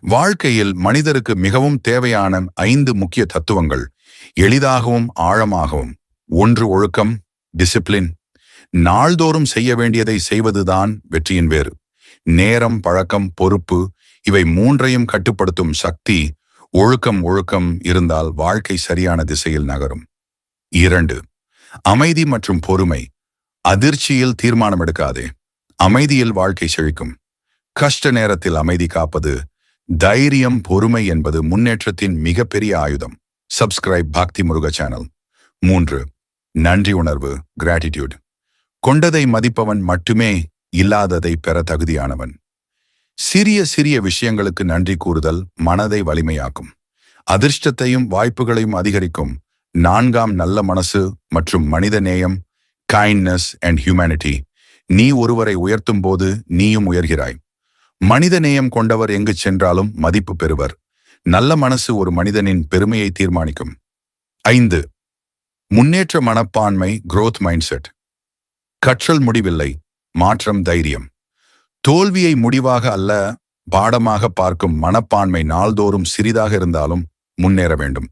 வாழ்க்கையில் மனிதருக்கு மிகவும் தேவையான 5 முக்கிய தத்துவங்கள், எளிதாகவும் ஆழமாகவும். 1. ஒழுக்கம், டிசிப்ளின். நாள்தோறும் செய்ய வேண்டியதை செய்வதுதான் வெற்றியின் வேறு. நேரம், பழக்கம், பொறுப்பு, இவை மூன்றையும் கட்டுப்படுத்தும் சக்தி ஒழுக்கம் இருந்தால் வாழ்க்கை சரியான திசையில் நகரும். 2. அமைதி மற்றும் பொறுமை. அதிர்ச்சியில் தீர்மானம் எடுக்காதே, அமைதியில் வாழ்க்கை செழிக்கும். கஷ்ட நேரத்தில் அமைதி காப்பது தைரியம். பொறுமை என்பது முன்னேற்றத்தின் மிகப்பெரிய ஆயுதம். சப்ஸ்கிரைப் பக்தி முருக சேனல். 3. நன்றி உணர்வு, கிராட்டிடியூட். கொண்டதை மதிப்பவன் மட்டுமே இல்லாததை பெற தகுதியானவன். சிறிய சிறிய விஷயங்களுக்கு நன்றி கூறுதல் மனதை வலிமையாக்கும், அதிர்ஷ்டத்தையும் வாய்ப்புகளையும் அதிகரிக்கும். 4. நல்ல மனசு மற்றும் மனித நேயம், கைண்ட்னஸ் அண்ட் ஹியூமனிட்டி. நீ ஒருவரை உயர்த்தும் போது நீயும் உயர்கிறாய். மனித நேயம் கொண்டவர் எங்கு சென்றாலும் மதிப்பு பெறுவர். நல்ல மனசு ஒரு மனிதனின் பெருமையை தீர்மானிக்கும். 5. முன்னேற்ற மனப்பான்மை, growth mindset. கற்றல் முடிவில்லை, மாற்றம் தைரியம். தோல்வியை முடிவாக அல்ல, பாடமாக பார்க்கும் மனப்பான்மை நாள்தோறும் சிறிதாக இருந்தாலும் முன்னேற வேண்டும்.